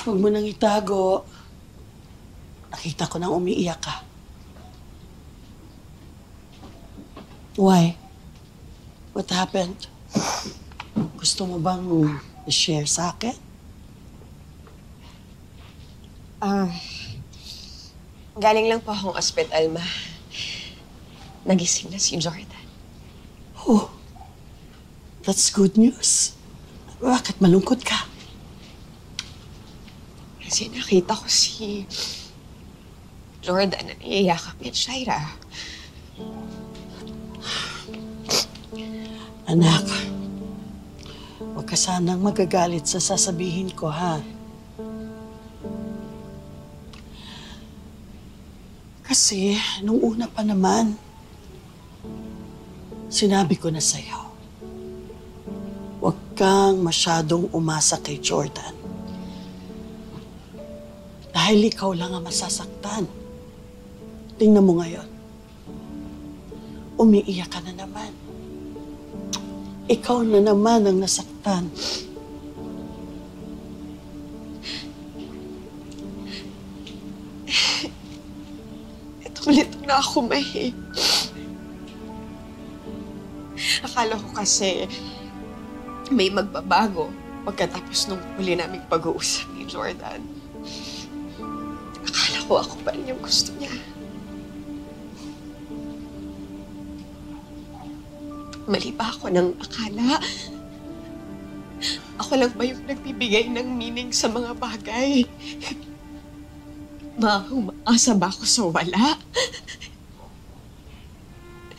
Huwag mo nang itago. Nakita ko nang umiiyak ka. Why? What happened? Gusto mo bang i-share sa akin? Galing lang po akong ospital, ma. Nagising na si Jordan. Oh, that's good news. Bakit malungkot ka? Kasi nakita ko si Jordan na niyayakap niya, Shaira. Anak, huwag ka sanang magagalit sa sasabihin ko, ha? Kasi, nung una pa naman, sinabi ko na sa'yo, huwag kang masyadong umasa kay Jordan. Dahil ikaw lang ang masasaktan. Tingnan mo ngayon. Umiiyak ka na naman. Ikaw na naman ang nasaktan. Litong-litong na ako, May. Akala ko kasi may magbabago pagkatapos nung huli naming pag-uusap ni Jordan. Akala ko ako pa rin yung gusto niya. Mali ba ako ng akala? Ako lang ba yung nagbibigay ng meaning sa mga bagay? Umaasa ba ako sa wala?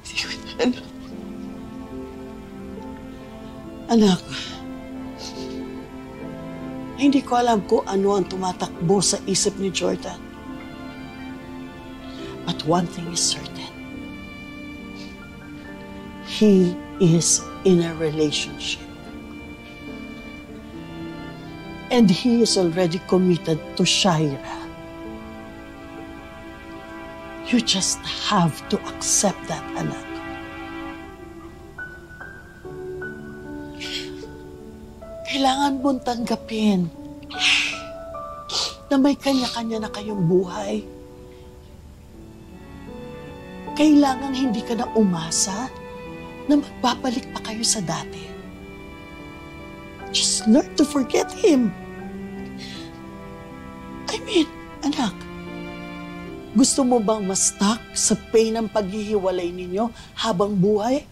Hindi ko na alam. Anak, hindi ko alam kung ano ang tumatakbo sa isip ni Jordan. But one thing is certain. He is in a relationship. And he is already committed to Shaira. You just have to accept that, anak. Kailangan mong tanggapin na may kanya-kanya na kayong buhay. Kailangan hindi ka na umasa na magbabalik pa kayo sa dati. Just learn to forget him. I mean, anak, gusto mo bang ma-stuck sa pain ng paghihiwalay ninyo habang buhay?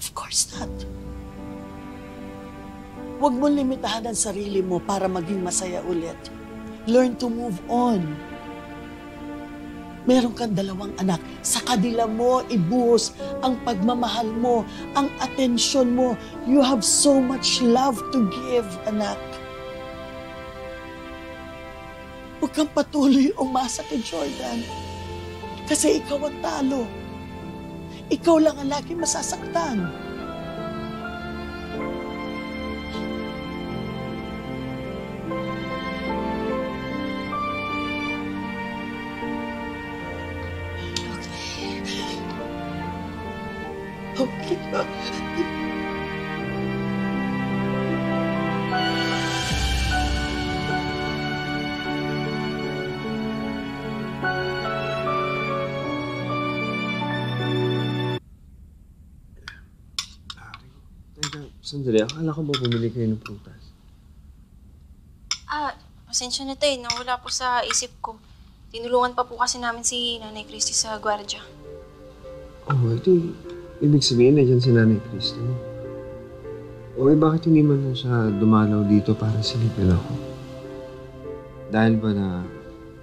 Of course not. Huwag mong limitahan ang sarili mo para maging masaya ulit. Learn to move on. Meron kang 2 anak. Sa kanila mo ibuhos ang pagmamahal mo, ang atensyon mo. You have so much love to give, anak. Huwag kang patuloy umasa kay Jordan. Kasi ikaw ang talo. Ikaw lang ang lagi masasaktan. Okay na. Teka, sandali. Akala ko ba bumili kayo ng prutas? Pasensya na tayo. Nawala po sa isip ko. Tinulungan pa po kasi namin si Nanay Christy sa gwardya. Oh, ito ibig sabihin na dyan si Nanay Christy. O bakit hindi man lang siya dumalaw dito para silipin ako? Dahil ba na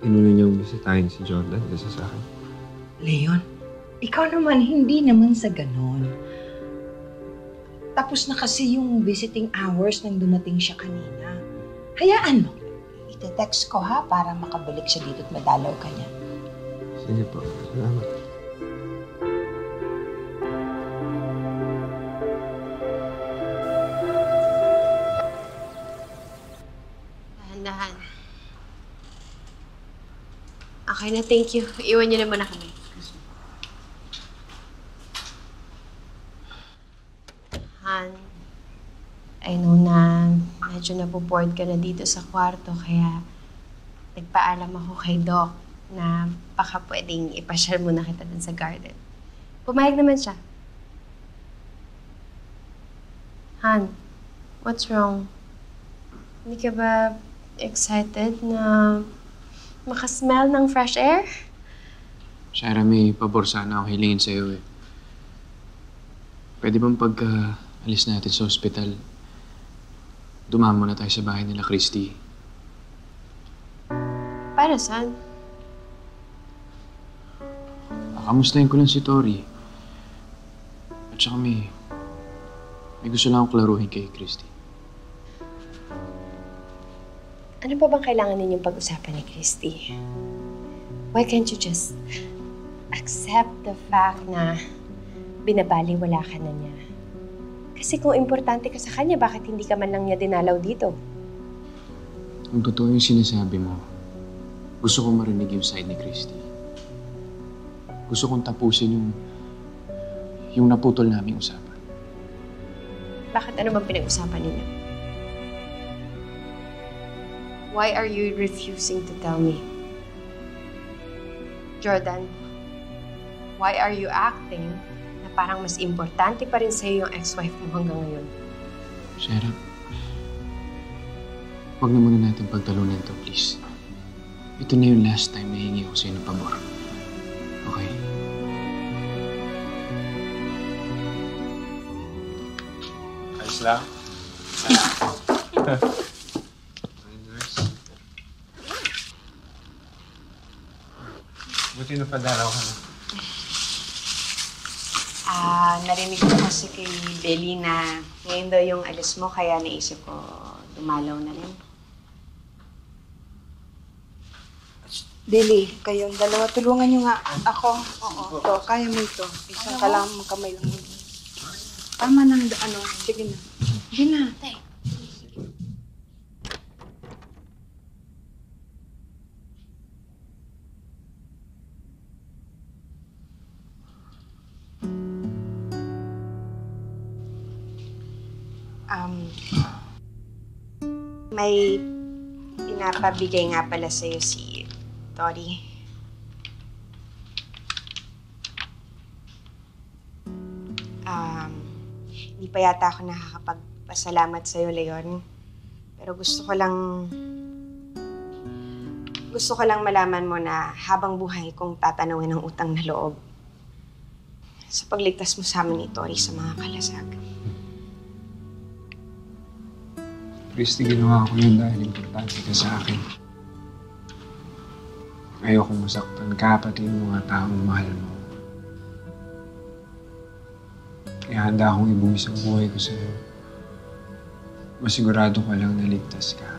inuna niyang bisitahin si Jordan kasi sa akin? Leon, ikaw naman, hindi naman sa ganon. Tapos na kasi yung visiting hours nang dumating siya kanina. Hayaan mo. Ite-text ko ha para makabalik siya dito at madalaw ka niya. Sige po. Salamat. Dahan-dahan. Okay na, thank you. Iwan niyo naman na kami. Han, I know na medyo naboboard ka na dito sa kwarto, kaya nagpaalam ako kay Doc na baka pwedeng ipasyal muna kita dun sa garden. Pumayag naman siya. Han, what's wrong? Hindi ka ba excited na makasmell ng fresh air? Shara, may pabor sana ako hilingin sa'yo eh. Pwede bang alis natin sa ospital, dumamo na tayo sa bahay nila Christy? Para saan? Kamustahin ko lang si Tori. At saka may gusto lang akong klaruhin kay Christy. Ano pa bang kailangan ninyong pag-usapan ni Christy? Why can't you just accept the fact na binabaliwala ka na niya? Kasi kung importante ka sa kanya, bakit hindi ka man lang niya dinalaw dito? Kung totoo yung sinasabi mo, gusto kong marinig yung side ni Christy. Gusto kong tapusin yung naputol naming usapan. Bakit ano bang pinag-usapan ninyo? Why are you refusing to tell me? Jordan, why are you acting na parang mas importante pa rin sa'yo yung ex-wife mo hanggang ngayon? Shara, huwag na muna natin pagtalunan to, please. Ito na yung last time na hingi ako sa'yo ng pabor. Okay? Ayos lang. Buti na padalaw ka na. Narinig ko kasi kay Belly na ngayon daw yung alis mo, kaya naisip ko dumalaw na rin. Dili, kayong dalawa, tulungan nyo nga ako. Oo, ito, kaya mo ito. Isang ka lang, magkamay lang. Tama na, sige na. Sige na. May pinapabigay nga pala sa'yo si Tori. Hindi pa yata ako nakakapagpasalamat sa'yo, Leon. Pero gusto ko lang malaman mo na habang buhay kong tatanawin ang utang na loob sa pagligtas mo sa amin ni Tori sa mga kalasag. Christy, ginawa ko yun dahil importante ka sa akin. Ayokong masaktan ka, pati yung mga taong mahal mo. Kaya handa akong ibuwis ang buhay ko sa'yo. Masigurado ka lang na ligtas ka.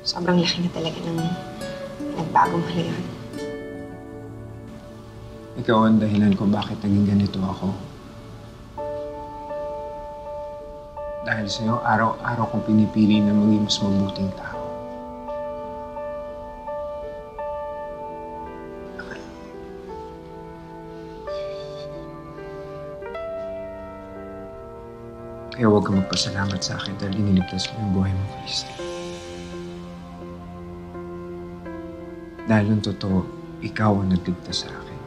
Sobrang laki na talaga ng nagbago mo, Leon. Ikaw ang dahilan ko bakit naging ganito ako. Dahil sa'yo, araw-araw kong pinipili na maging mas mabuting tao. Kaya huwag kang magpasalamat sa akin dahil iniligtas mo yung buhay mo, Christy. Dahil ang totoo, ikaw ang nagligtas sa akin.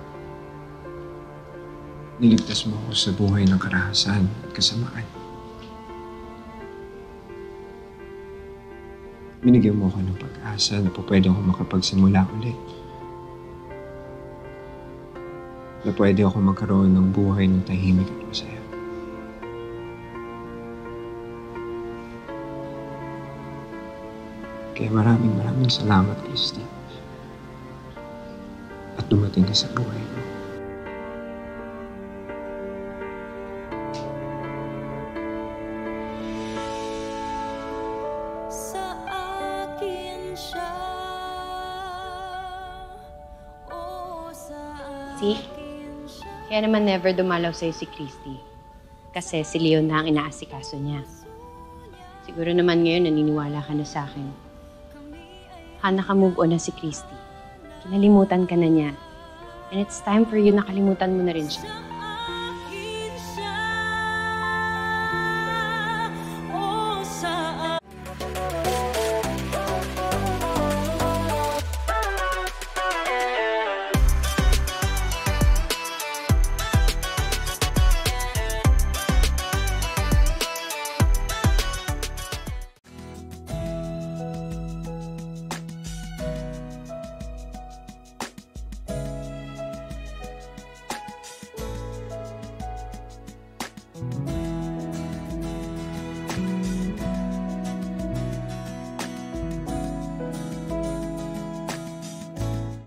Niligtas mo ako sa buhay ng karahasan at kasamaan. Binigyan mo ako ng pag-asa na pwede ako makapagsimula ulit. Na pwede ako magkaroon ng buhay ng tahimik at masaya. Kaya maraming salamat, Christy. At dumating ka sa buhay ko. See? Kaya naman never dumalaw sa'yo si Christy. Kasi si Leon na ang inaasikaso niya. Siguro naman ngayon naniniwala ka na sa akin. Naka-move on na si Christy. Kinalimutan ka na niya. And it's time for you na kalimutan mo na rin siya.